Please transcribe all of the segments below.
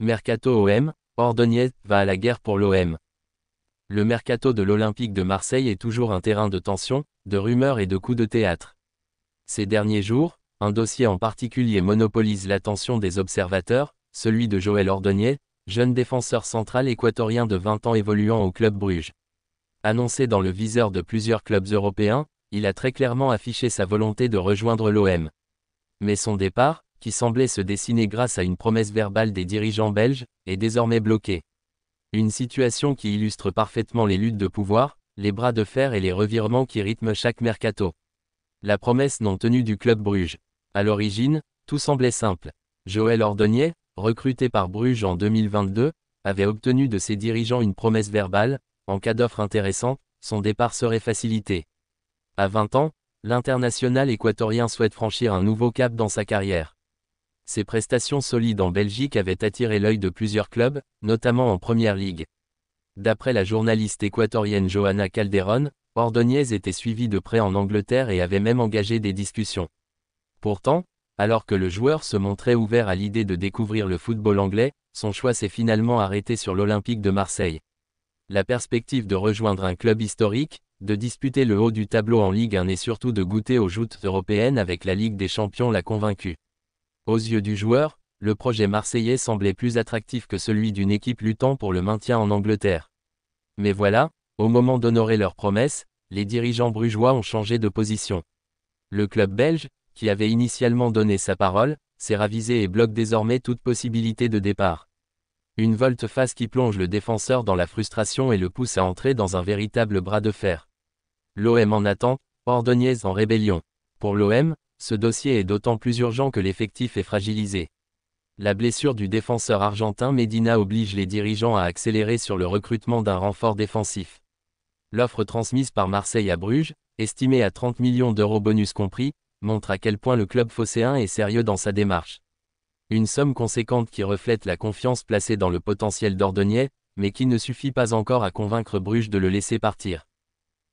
Mercato OM, Ordóñez va à la guerre pour l'OM. Le mercato de l'Olympique de Marseille est toujours un terrain de tension, de rumeurs et de coups de théâtre. Ces derniers jours, un dossier en particulier monopolise l'attention des observateurs, celui de Joël Ordóñez, jeune défenseur central équatorien de 20 ans évoluant au club Bruges. Annoncé dans le viseur de plusieurs clubs européens, il a très clairement affiché sa volonté de rejoindre l'OM. Mais son départ, qui semblait se dessiner grâce à une promesse verbale des dirigeants belges, est désormais bloqué. Une situation qui illustre parfaitement les luttes de pouvoir, les bras de fer et les revirements qui rythment chaque mercato. La promesse non tenue du club Bruges. À l'origine, tout semblait simple. Joël Ordóñez, recruté par Bruges en 2022, avait obtenu de ses dirigeants une promesse verbale, en cas d'offre intéressante, son départ serait facilité. À 20 ans, l'international équatorien souhaite franchir un nouveau cap dans sa carrière. Ses prestations solides en Belgique avaient attiré l'œil de plusieurs clubs, notamment en Première Ligue. D'après la journaliste équatorienne Johanna Calderón, Ordóñez était suivi de près en Angleterre et avait même engagé des discussions. Pourtant, alors que le joueur se montrait ouvert à l'idée de découvrir le football anglais, son choix s'est finalement arrêté sur l'Olympique de Marseille. La perspective de rejoindre un club historique, de disputer le haut du tableau en Ligue 1 et surtout de goûter aux joutes européennes avec la Ligue des Champions l'a convaincu. Aux yeux du joueur, le projet marseillais semblait plus attractif que celui d'une équipe luttant pour le maintien en Angleterre. Mais voilà, au moment d'honorer leurs promesses, les dirigeants brugeois ont changé de position. Le club belge, qui avait initialement donné sa parole, s'est ravisé et bloque désormais toute possibilité de départ. Une volte-face qui plonge le défenseur dans la frustration et le pousse à entrer dans un véritable bras de fer. L'OM en attente, Ordóñez en rébellion. Pour l'OM, ce dossier est d'autant plus urgent que l'effectif est fragilisé. La blessure du défenseur argentin Medina oblige les dirigeants à accélérer sur le recrutement d'un renfort défensif. L'offre transmise par Marseille à Bruges, estimée à 30 millions d'euros bonus compris, montre à quel point le club phocéen est sérieux dans sa démarche. Une somme conséquente qui reflète la confiance placée dans le potentiel d'Ordóñez, mais qui ne suffit pas encore à convaincre Bruges de le laisser partir.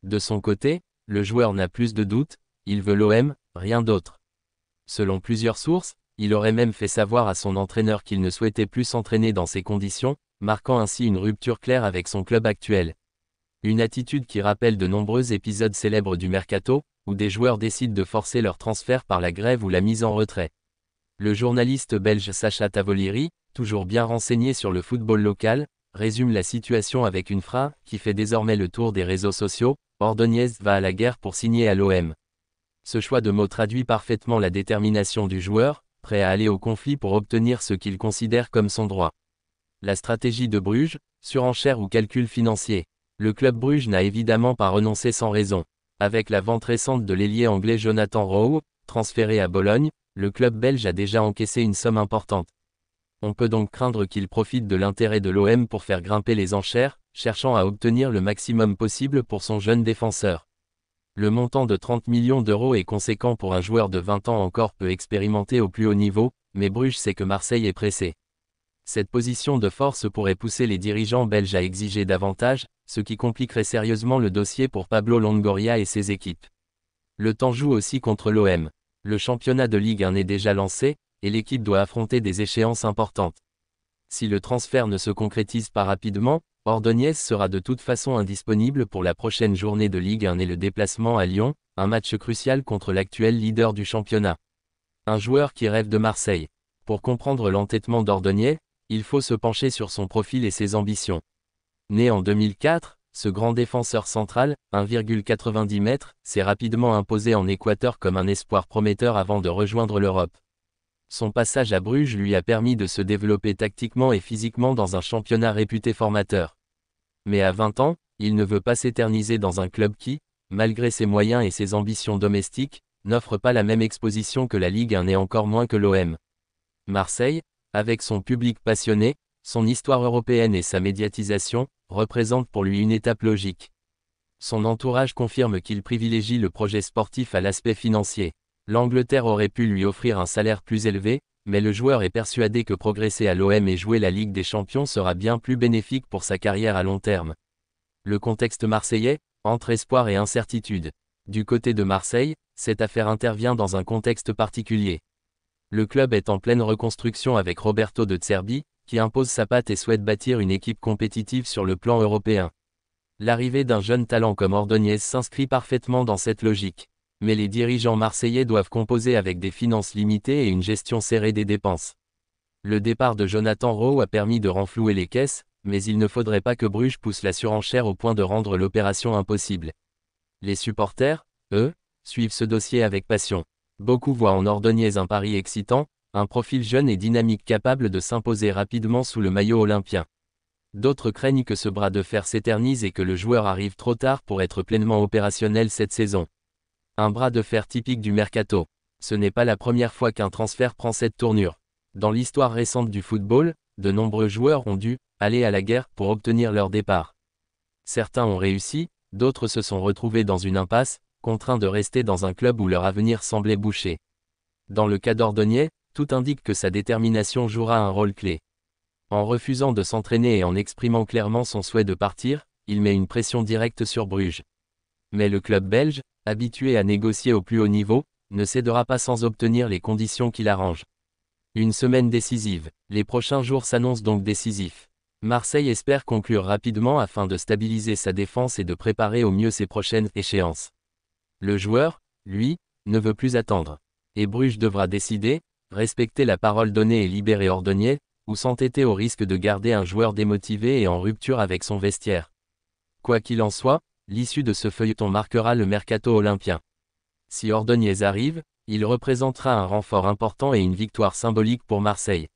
De son côté, le joueur n'a plus de doute, il veut l'OM, rien d'autre. Selon plusieurs sources, il aurait même fait savoir à son entraîneur qu'il ne souhaitait plus s'entraîner dans ces conditions, marquant ainsi une rupture claire avec son club actuel. Une attitude qui rappelle de nombreux épisodes célèbres du mercato, où des joueurs décident de forcer leur transfert par la grève ou la mise en retrait. Le journaliste belge Sacha Tavolieri, toujours bien renseigné sur le football local, résume la situation avec une phrase qui fait désormais le tour des réseaux sociaux: Ordóñez va à la guerre pour signer à l'OM. Ce choix de mots traduit parfaitement la détermination du joueur, prêt à aller au conflit pour obtenir ce qu'il considère comme son droit. La stratégie de Bruges, surenchère ou calcul financier. Le club Bruges n'a évidemment pas renoncé sans raison. Avec la vente récente de l'ailier anglais Jonathan Rowe, transféré à Bologne, le club belge a déjà encaissé une somme importante. On peut donc craindre qu'il profite de l'intérêt de l'OM pour faire grimper les enchères, cherchant à obtenir le maximum possible pour son jeune défenseur. Le montant de 30 millions d'euros est conséquent pour un joueur de 20 ans encore peu expérimenté au plus haut niveau, mais Bruges sait que Marseille est pressé. Cette position de force pourrait pousser les dirigeants belges à exiger davantage, ce qui compliquerait sérieusement le dossier pour Pablo Longoria et ses équipes. Le temps joue aussi contre l'OM. Le championnat de Ligue 1 est déjà lancé, et l'équipe doit affronter des échéances importantes. Si le transfert ne se concrétise pas rapidement, Ordóñez sera de toute façon indisponible pour la prochaine journée de Ligue 1 et le déplacement à Lyon, un match crucial contre l'actuel leader du championnat. Un joueur qui rêve de Marseille. Pour comprendre l'entêtement d'Ordóñez, il faut se pencher sur son profil et ses ambitions. Né en 2004, ce grand défenseur central, 1,90 m, s'est rapidement imposé en Équateur comme un espoir prometteur avant de rejoindre l'Europe. Son passage à Bruges lui a permis de se développer tactiquement et physiquement dans un championnat réputé formateur. Mais à 20 ans, il ne veut pas s'éterniser dans un club qui, malgré ses moyens et ses ambitions domestiques, n'offre pas la même exposition que la Ligue 1 et encore moins que l'OM. Marseille, avec son public passionné, son histoire européenne et sa médiatisation, représente pour lui une étape logique. Son entourage confirme qu'il privilégie le projet sportif à l'aspect financier. L'Angleterre aurait pu lui offrir un salaire plus élevé, mais le joueur est persuadé que progresser à l'OM et jouer la Ligue des Champions sera bien plus bénéfique pour sa carrière à long terme. Le contexte marseillais, entre espoir et incertitude. Du côté de Marseille, cette affaire intervient dans un contexte particulier. Le club est en pleine reconstruction avec Roberto De Zerbi, qui impose sa patte et souhaite bâtir une équipe compétitive sur le plan européen. L'arrivée d'un jeune talent comme Ordóñez s'inscrit parfaitement dans cette logique. Mais les dirigeants marseillais doivent composer avec des finances limitées et une gestion serrée des dépenses. Le départ de Jonathan Rowe a permis de renflouer les caisses, mais il ne faudrait pas que Bruges pousse la surenchère au point de rendre l'opération impossible. Les supporters, eux, suivent ce dossier avec passion. Beaucoup voient en Ordóñez un pari excitant, un profil jeune et dynamique capable de s'imposer rapidement sous le maillot olympien. D'autres craignent que ce bras de fer s'éternise et que le joueur arrive trop tard pour être pleinement opérationnel cette saison. Un bras de fer typique du mercato. Ce n'est pas la première fois qu'un transfert prend cette tournure. Dans l'histoire récente du football, de nombreux joueurs ont dû aller à la guerre pour obtenir leur départ. Certains ont réussi, d'autres se sont retrouvés dans une impasse, contraints de rester dans un club où leur avenir semblait bouché. Dans le cas d'Ordóñez, tout indique que sa détermination jouera un rôle clé. En refusant de s'entraîner et en exprimant clairement son souhait de partir, il met une pression directe sur Bruges. Mais le club belge, habitué à négocier au plus haut niveau, ne cédera pas sans obtenir les conditions qu'il arrange. Une semaine décisive. Les prochains jours s'annoncent donc décisifs. Marseille espère conclure rapidement afin de stabiliser sa défense et de préparer au mieux ses prochaines échéances. Le joueur, lui, ne veut plus attendre. Et Bruges devra décider, respecter la parole donnée et libérer Ordóñez, ou s'entêter au risque de garder un joueur démotivé et en rupture avec son vestiaire. Quoi qu'il en soit, l'issue de ce feuilleton marquera le mercato olympien. Si Ordóñez arrive, il représentera un renfort important et une victoire symbolique pour Marseille.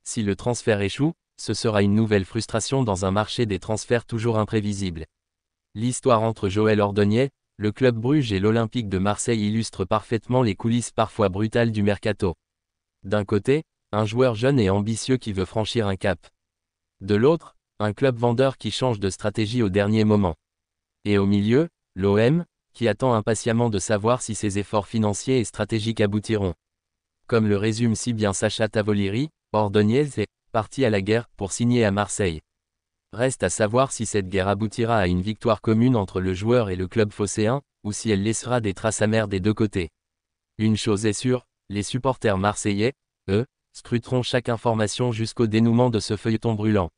Si le transfert échoue, ce sera une nouvelle frustration dans un marché des transferts toujours imprévisible. L'histoire entre Joël Ordóñez, le club Bruges et l'Olympique de Marseille illustre parfaitement les coulisses parfois brutales du mercato. D'un côté, un joueur jeune et ambitieux qui veut franchir un cap. De l'autre, un club vendeur qui change de stratégie au dernier moment. Et au milieu, l'OM, qui attend impatiemment de savoir si ses efforts financiers et stratégiques aboutiront. Comme le résume si bien Sacha Tavolieri, Ordóñez est parti à la guerre pour signer à Marseille. Reste à savoir si cette guerre aboutira à une victoire commune entre le joueur et le club phocéen, ou si elle laissera des traces amères des deux côtés. Une chose est sûre, les supporters marseillais, eux, scruteront chaque information jusqu'au dénouement de ce feuilleton brûlant.